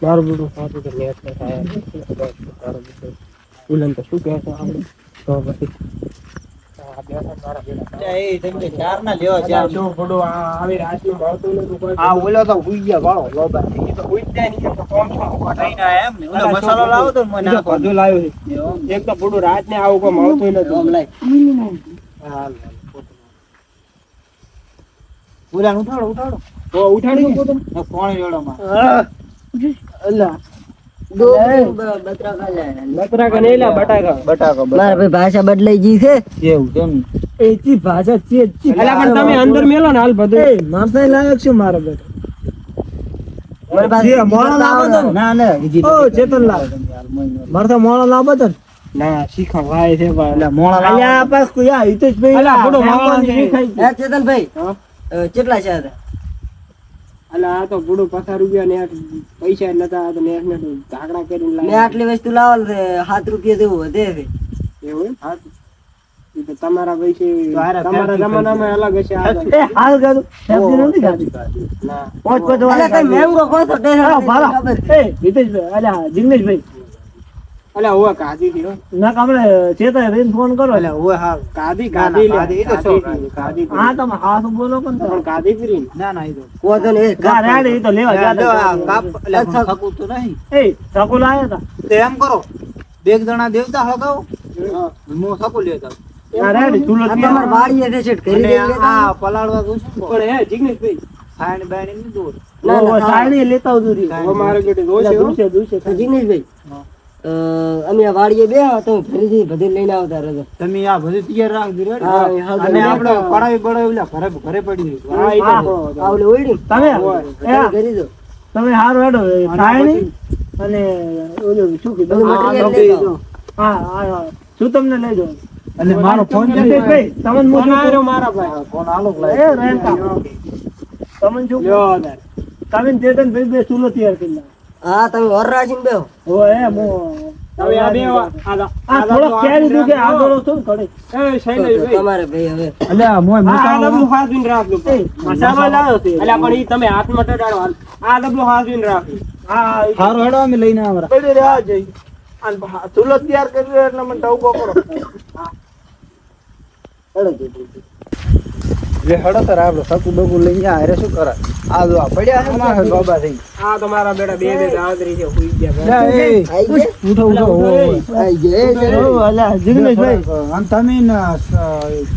મારું બધું સાચું તો નેટ ને થાય તારું બધું ઉલન તો શું કહે છે આપણે તો પછી એક તો બધું રાત ને આવું કોઈ મળતું નથી. ઉઠાડો ઉઠાડી કોણ જોડો ભાષા બદલાઈ ગઈ છે એવું કેમ એથી ભાષા પણ તમે અંદર મેલો ને હાલ બધું માણસ લાયક શું મારો બેટો મોળો લાવો તો ના શીખા ભાઈ છે ચેતનભાઈ કેટલા છે આ તો બુડું 50 રૂપિયા ને પૈસા નતા તો ને ઝાકડા કરીને મેં આટલી વસ્તુ લાવો 7 રૂપિયા જેવું વધે છે એવું તો તમારા પૈસે તમારા જમાનામાં અલગ હશે હાલ ગાડું નથી ગાડી ના પોચ વાળા મેંગો કોતો જિગ્નેશભાઈ અલ્યા ઓવા કાદી દીઓ ના કમરે ચેતા બેન ફોન કરો અલ્યા ઓવા હા કાદી ઈ તો સો કાદી હા તમે હાથ બોલો પણ કાદી ફરી ના ઈ તો કોદન એ ગાડી ઈ તો લેવા ગયા કાપ એટલે સકું તો નહીં એ સકુ લાયા તા તો એમ કરો બે જણા દેવતા હળગાવો હું સકું લેતા રેડી તુલો તમાર વાડીએ છે છેટ કરી દે આ પલાળવા દઉં છું પણ હે જિગ્નેશભાઈ સાઈડ બાઈડ ની દૂર ના સાઈડ લેતા આવજો ઓ મારે બેટી દોશે જિગ્નેશભાઈ અમે આ વાડીએ બે તો ફરીથી બધી લઈને આવતા રહેજો તમે આ બધું તૈયાર રાખજો રેડી અને આપણે પડાવી બડાવી ઘરે પડી આવલે ઓઈડી તમે કરી દો તમે હારો હેડો સાયણી અને ઓલો શું કે બધું મટીરીયલ હા શું તમને લઈ જાવ અને મારો ફોન છે ભાઈ તમને ફોન આવ્યો મારા ભાઈ ફોન આલો એ રેન્ટા તમને શું લ્યો તમે ચેતન ભાઈ બે ચૂલો તૈયાર કરી લો હા તમે ઓર રાખીને બેહો ઓય મો હવે આ બે આ થોડો કેરી દુકે આગળ શું કરે એ શૈલેષભાઈ તમારે ભાઈ હવે અલ્યા મોય આ ડબલું હાથવીને રાખજો મસાલો લાવ્યો છે અલ્યા પણ ઈ તમે હાથમાં ટડાડો આ ડબલું હાથવીને રાખજો હા હારો હેડો અમે લઈને આવરા પડી રહ્યા જઈ અને ચૂલો તૈયાર કરી એટલે મને ટવકો કરો હેડો લે હેડો તો આપડે સકુ બકુ લઈને આરે શું કરે આ જો પડ્યા છે મારા બાબા થઈ આ તમારા બેટા બે દાદરી છે હુઈ ગયા લે એ ઉઠો આઈ ગયા અલા જિગ્નેશભાઈ અન તમે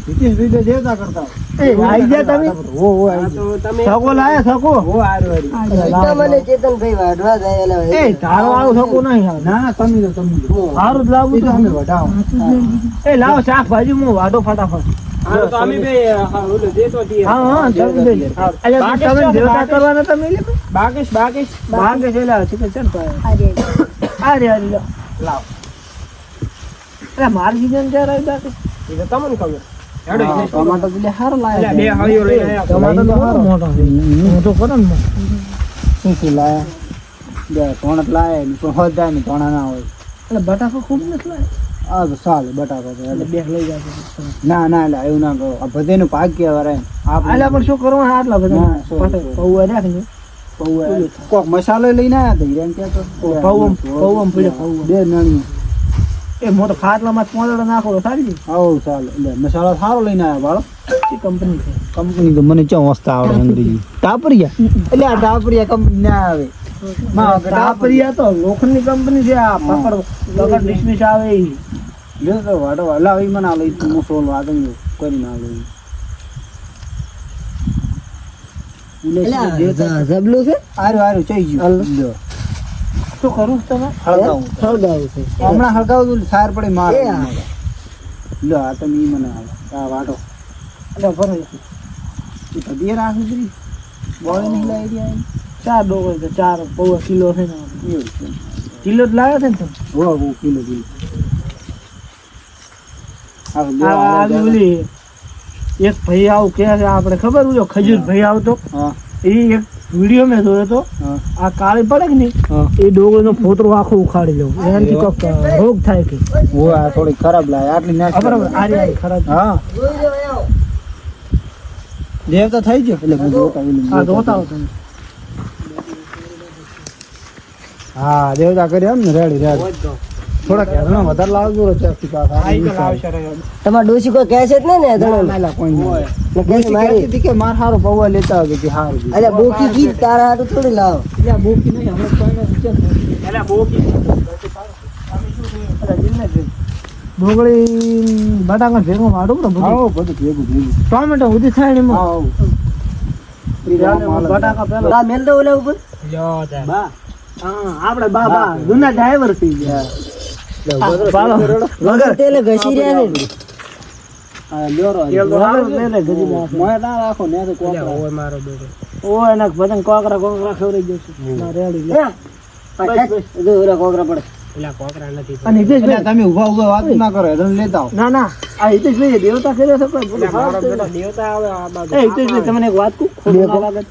જીતેશભાઈ દેતા કરતા એ આઈ ગયા તમે ઓ આઈ તો તમે સકો લાયા સકો ઓ આરવાડી મને ચેતનભાઈ વાઢવા જાય એ તારો આવો સકો નહીં ના તમે સારું જ લાવું તો અમે વઢાવો એ લાવો શાકભાજી હું વાઢો ફટાફટ હા તો અમે બે ઓલો દેતો દી હા તમે દેવતા કરવાના તમે લે બાકેશ ભાગે છે લાવ છે ચલ અરે લાવ અરે મારી જીજન ક્યારે આવી બાકી એ તો તમને ખબર ટમાટો બિલે હારો લાયા બે હળીઓ લઈને આયા ટમાટો તો હારો મોટો છે મોટો કરો ને શું લાયા બે તોણત લાયા પણ હોદા ની તોણા ના હોય એટલે બટાકો ખૂબ નથી લાયા આ તો ચાલે બટાકો તો એટલે બે લઈ જશે ના ના એટલે એવું ના કરો આ બધાનું ભાગ્ય વરાય આલા પણ શું કરવું આટલા બધા પૌવા રાખને કોક મસાલો લઈને આવ્યા હતા એમ કે પૌવમ પડ્યો બે નાની એ મોટો ખાટલામાં પોંદડો નાખો તો સારી ગઈ આવો ચાલે એટલે મસાલો સારો લઈને આવ્યા બાળો એ કંપની છે કંપની તો મને ચા મસ્ત આવડે અંગ્રેજી ટાપરિયા એટલે આ ટાપરિયા કંપની ના આવે ટાપરિયા તો લોખંડની કંપની છે આ પકડ ડિસમિસ આવે એ લ્યો તો વાડો હલાવ ઈ મને આલો ઈ હું સોલ વાદન કરી ના આલો જબલું છે આરું ચઈ ગયું લ્યો શું કરું તમે હળગાવું છે હમણાં હળગાવું સાર પડે માર લ્યો આ તમે ઈ મને આલો આ વાડો એટલે ભરે ઈ પદીએ રાખી દીધી બોળે નહીં લાવી રહ્યા 4 ડોગર છે 4 પૌવા કિલો છે ને એવું છે કિલો જ લાવ્યો છે ને તમે હો કિલો ઓલી એક ભાઈ આવું કે છે આપણે ખબર જો ખજૂર ભાઈ આવતો હા એ એક વિડીયો મેં જોયો તો આ કાળી પડે કે નહીં એ ડોગર નો ફોતરો આખો ઉખાડી લેવું એનાથી કોક રોગ થાય કે ઓ આ થોડી ખરાબ લાગે આટલી ના બરાબર આ ખરાબ હા દેવ તો થઈ ગયો એટલે હું જોતા આ જોતા હો તમે હા દેવતા કરી એમ ને રેડી થોડા કેરનો વધારે લાવજો ચાકી તમારે ડોસી કોઈ કહે છે જ નહીં ને ના કોઈ નહીં ને કહે મારી કહેતી કે માર હારો પૌવા લેતા આવજો કે હારું અરે બોકી કી તારા હાટુ થોડી લાવ એટલે બોકી નહીં અમે કોઈને વિચાર એટલે બોકી ડોગળી બટાકા ભેગું માડું ને બધું બધું ભેગું ટોમેટો ઉધી થાય ને એમાં બટાકા પેલા આ મેલ દો ઓલા ઉપર બા હા આપણે બા જૂના ડ્રાઈવર થઈ ગયા વગર તેલે ઘસી રહ્યા ને મોય ના રાખો ને તો કોકરા ઓય એના બધા કોકરા ખવડાવી જશે રેડી જો ઓલા કોકરા પડે અને હિતેશભાઈ તમે ઉભા ઉભા વાત ના કરો એટલે લેતા આવો ના આ હિતેશભાઈ દેવતા કર્યો છે કોઈ દેવતા આવે હિતેશભાઈ તમને એક વાત કહું ખોટું ના લાગે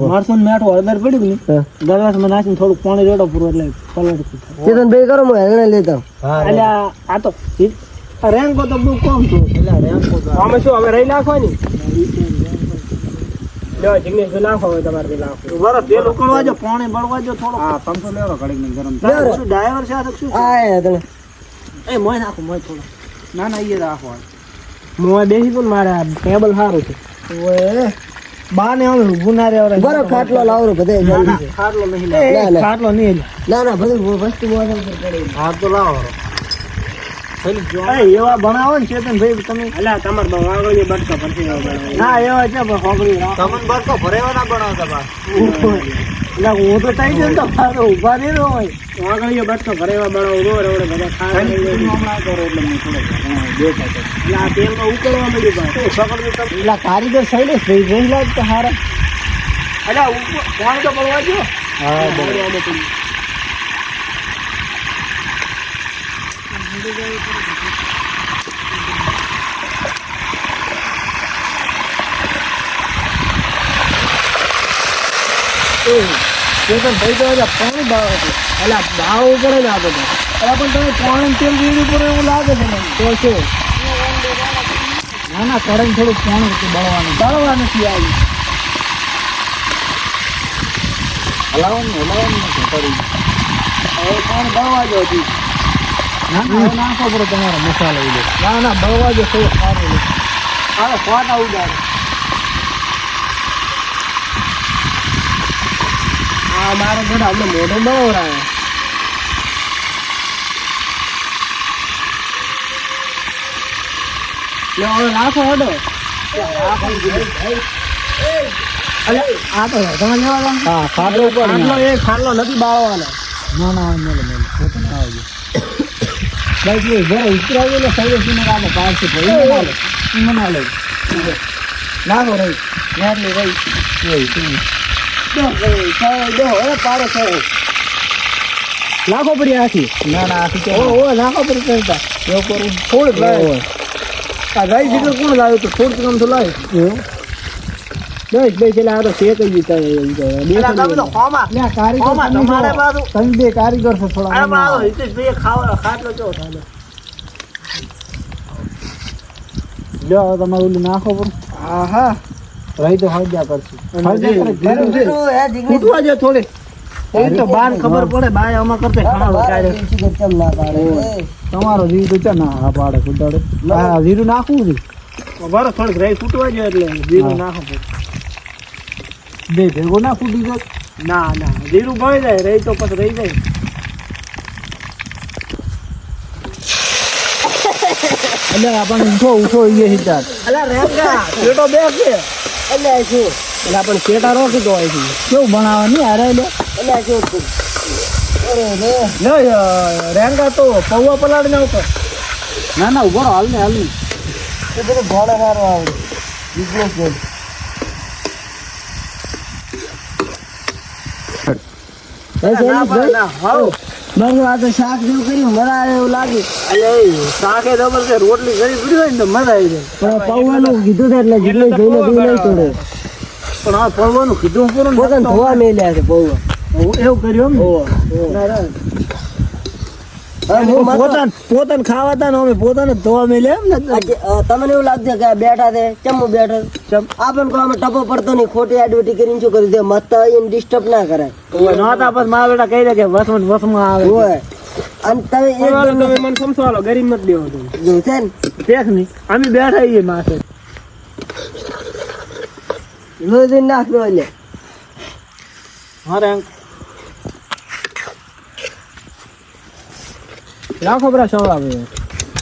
મારસો ને મેઠું હળદર પડ્યું ને ગળવાસમાં નાખીને થોડુંક પાણી રેડો પૂરો એટલે પલટ ચેતન ભાઈ કરો હું હેરણે લેતા એટલે આ તો રેન્કો તો બહુ કમ છું અમે શું હવે રહી નાખવાની જિગ્નેશભાઈ નાખો હોય તમારે નાખો બરાબર તેલ ઉકળવા જો પાણી બળવા જો થોડો હા તમસો લેરો ઘડીક ને ગરમ શું ડ્રાઈવર છે આ તો શું આ હેરણે એ મોય નાખો મોય થોડો ના ના એ રાખો મોય બેસી પણ મારે ટેબલ સારું છે ઓએ બા ને અમે ઊભું ના રહેવા બરો ખાટલો લાવરો બધે જલ્દી ખાટલો નહીં ના, ના. ખાટલો નહીં ના બધું વસ્તુ બોતલ પર પડી હા તો લાવો એવા બનાવો ને ચેતન ભાઈ તમે અલા તમાર વાગળી બટકા પરથી ના એવા છે પણ હોગળી તમને બરકો ભરેવા ના બનાવતા બા એટલે હું તો થઈ ગયો ને તો મારે ઊભા નહીં રહો હોય વાગળીઓ બટકા ભરેવા બનાવો રોડ બધા ખાવા હમણાં કરો એટલે મને થોડો દેખાય એટલે આ તેલમાં ઉકળવા મળ્યું ભાઈ એટલે કારીગર શૈલેષ ભાઈ જોઈ તો હારા અલા પાણી તો પડવા જો હા ચેતન ભાઈ તો હજી પાણી ભાવ હતું એટલે ભાવ ઉપર જ આપે છે એટલે પણ તમે પાણી તેલ વીડી ઉપર એવું લાગે છે મને તો છે ના ના કડે થોડું પાણી બળવાનું નથી આવી હલાવવાનું નથી કરી હવે પાણી બળવા જો હતી ના ના હવે નાખો પડે તમારો મસાલો ઉડે ના બળવા જો થોડું સારું હવે ફોટા ઉડાડે હા મારો ઘર અમને મોઢો બળવરાય હવે નાખો હડો આ તો તમે લેવા હા ખાટલો ઉપર ખાટલો નથી બાળવાનો ના ના મેલે પોતે ના આવજો ભાઈ ઘરે ઉતરાવી એટલે સૌથી ને કામ પારથી ભાઈ ના લે નાખો રહી એટલી રહી પાડો નાખો પડી આખી ના ના આખી ઓ નાખો પડી કરતા એવું કરું થોડુંક લાવે આ રાઈ જેટલું કોણ લાવ્યું તો થોડુંક કામ તો લાવે દસ બે છેલ્લા આ તો શેક જ તમે બે કારીગર છો થોડા લ્યો તમારે ઓલું નાખો પણ હા હા રહી તો હળદ્યા કરશું ફૂટવા જો થોડી એ તો બાર ખબર પડે બાય આમાં કરતે તમારો જીવ તો છે ના આ પાડે કુદાડે હા જીરું નાખવું છે બરો થોડીક રહી ફૂટવા જો એટલે જીરું નાખો બે ભેગો ના ફૂટી જાય ના ના જીરું ભળી જાય રહી તો પછી રહી જાય એટલે આપણને ઉઠો એ હિસાબ અલા રેંગા પેટો બે છે એટલે શું એટલે આપણે પેટા રોકી દો અહીંથી કેવું બનાવવાની હારે લે એટલે શું રેંગા તો પૌવા પલાડ ને ઉપર ના ના ઉભો રહો, હાલ ને એ બધું ભોળે સારો આવડે બિઝનેસ છે બસ આ તો શાક જેવું કર્યું મજા આવે એવું લાગે શાકે જબર છે રોટલી કરી પડી હોય ને તો મજા આવી જાય પણ પૌવાનું કીધું છે એટલે જેટલું જોઈને દૂર નહીં તોડે પણ આ પડવાનું કીધું પૂરું પોતાને ધોવા મેલ્યા છે પૌવા એવું કર્યું હવે હું માથું પોતાને ખાવા તા ને અમે પોતાને ધોવા મેલે એમ ને તમને એવું લાગશે કે આ બેઠા છે ચમુ બેઠો આપણ કો આમાં ટપો પડતો નહીં ખોટી એડવર્ટી કરીને શું કરી દે મત એને ડિસ્ટર્બ ના કરાય નહોતા પછી મારા બેટા કહી દે કે વસમાં આવે હોય અને તમે તમે મને સમજાવો ગરીબ મત દેવો તમે જો છે ને દેખ નહીં અમે બેઠા છીએ માથે લોહી નાખજો એટલે અરે રાખો બરા શું આવે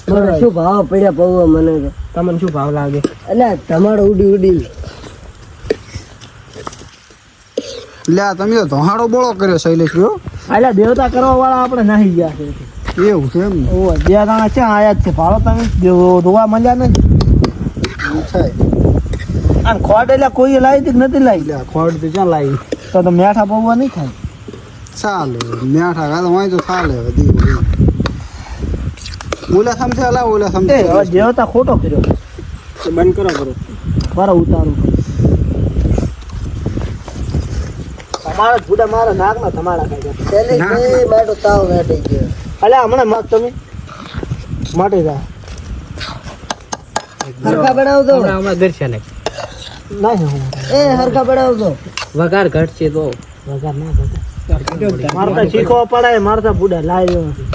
મને શું ભાવ પડ્યા પૌવા મને તો તમને શું ભાવ લાગે એટલે તમારો ઉડી ઉડી લે તમે તો ધોહાડો બોળો કર્યો શૈલેષ ભયો એટલે દેવતા કરવા વાળા આપણે નાહી ગયા છે એવું છે એમ ને ઓ બે દાણા ક્યાં આયા જ છે ભાડો તમે ધોવા મળ્યા નથી છે અને ખોટ એટલે કોઈ લાવી હતી કે નથી લાવી લે ખોડ તો ક્યાં લાવી તો મેઠા પૌવા નહીં થાય ચાલે મેઠા કાલે હોય તો ચાલે વધી ઓલા સમજે અલા ઓલા સમજે હવે દેવતા ખોટો કર્યો તો બંધ કરો મારો ઉતારું તમારા બુડા મારા નાકમાં તમારા ખાઈ ગયા શૈલેષભાઈ મારો તાવ વેઠી ગયો અલ્યા હમણાં મગ તમે માટે જા હરખા બનાવજો હમણાં દર્શન નહીં હું એ હરખા બનાવજો વઘાર ઘટશે તો વગર ના કરતા મારે તો શીખવા પડે મારે તો બુડા લાવ્યો નથી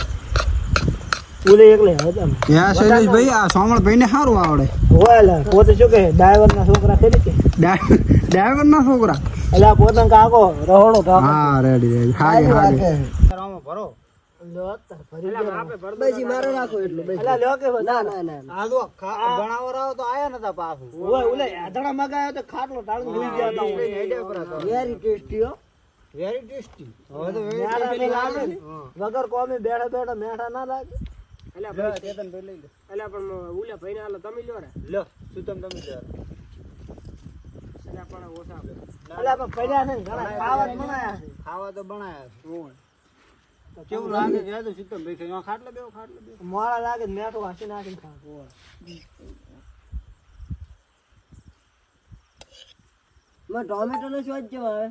બોલે એકલે હતા યા શૈલેષ ભાઈ આ સોમણ ભાઈ ને સારું આવડે હોય પોતે શું કહે ડ્રાઈવર ના છોકરા કરી કે ડ્રાઈવર ના છોકરા એટલે પોતાને કાકો રહોડો કાકો હા રેડી રેડી હાજી હાજી ભરો બસી મારે રાખો એટલું બસ અલા લ્યો કે ના ના ના આ જો ગણાવર આવો તો આયા નતા પાછું ઓય ઓલે આધડા મગાયો તો ખાટલો ટાળું ભૂલી ગયા હતા વેરી ટેસ્ટી હો વેરી ટેસ્ટી હવે તો મેઠા તો લાગે ને. વગર કોમે બેઠા બેઠા મેઠા ના લાગે અલ્યા પણ ઉલે ભાઈને હાલો તમે લ્યો રે લ્યો શું તમે લ્યો અલ્યા પણ ઓછા અલા પણ પડ્યા છે ને ઘણા ખાવા જ બનાયા છે ખાવા તો બનાયા છે કેવું લાગે છે તો સિસ્ટમ બેસે ખાટલે બેવ મોળા લાગે ને મેઠું હાંસી નાખીને ખાવું માં ટોમેટો નો સ્વાદ કેવો આવે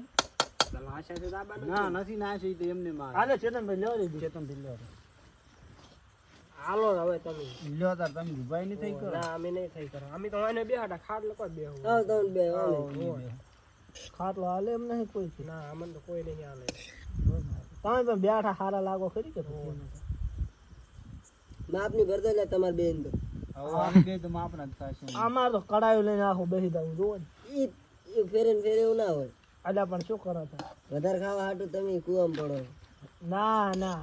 આશા છે દાબા ના નથી ના છે તો એમને માર હાલે ચેતનભાઈ લ્યો રે ચેતનભાઈ લ્યો હાલો હવે તમે લ્યો તાર તમે ઉભાઈ નહીં થઈ કરો ના અમે નહીં થઈ કરો અમે તો એને બે હાટા ખાટ લોકો બે હા તમે બે ખાટલો હાલે એમ નહીં કોઈ થી. ના અમને તો કોઈ નહીં હાલે તમે પણ બેઠા હારા લાગો ખરી કે માપની ભરતો લે તમાર બેન તો હવે આની બે તો માપના જ થશે અમાર તો કડાયું લઈને આખું બેસી દઉં જોવો ને એ ફેરે ને ફેરે એવું ના હોય અલ્યા પણ શું કરો છો વધારે ખાવા હાટું તમે કુવામ પડો ના ના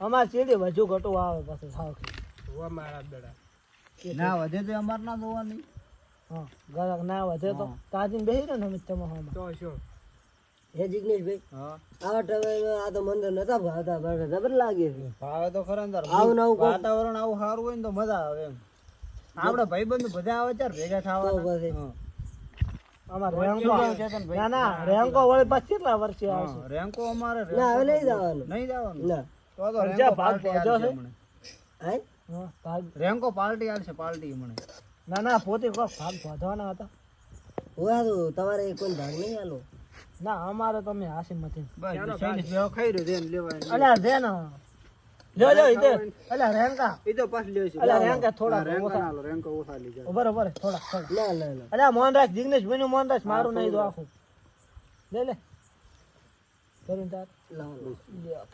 અમાર સીધી વધુ ઘટું આવે પછી સાવ હોવા મારા બેડા ના વધે તો અમાર ના જોવાની હા ગરક ના વધે તો તાજીને બેસી રહ્યો ને અમે તમારા તો શું હે જિગ્નેશભાઈ હા આવા ટાઈમે આ તો મંદર નતા ભાવતા પણ જબર લાગે છે ભાવે તો ખરા અંદર આવું નવું કોક વાતાવરણ આવું સારું હોય ને તો મજા આવે એમ આપડે ભાઈબંધ બધા આવે ત્યારે ભેગા તો થવા પછી અમાર રેંકો ના ના રેંકો વળી પાછું કેટલા વર્ષે આવશે રેન્કો અમારે ના હવે નહીં જવાનું નહીં જવાનું ના તો તો પણ રેન્કો જ્યાં ભાગ પાર્ટી પહોંચ્યો આલશે છે. હમણે. હે હા, ભાગ રેન્કો પાર્ટી આલશે પાર્ટી હમણે ના ના પોતે કો ભાગ બાંધવાના હતા હોવા તો તમારે કોઈ ભાગ નહીં આલો ના અમારે તમે હાસી મથી બસ શૈલેષ ભાઈ ખાઈ રહ્યો છે લેવાય અલ્યા દે ને લ્યો લ્યો ઈધે અલ્યા રેંકા એ તો પાછ લે છે અલ્યા રેંકા થોડા રેન્કો ઓછા ના લો રેન્કો ઓછા લઈ જાય ઉભા રહો, ઉભા રહો, થોડા થોડા ના ના ના અલ્યા મોહન રાખ જિગ્નેશ ભાઈ નું મોહન રાખ મારું નહીં દો આખું લે લે કરીને તાર લાવો લ્યો.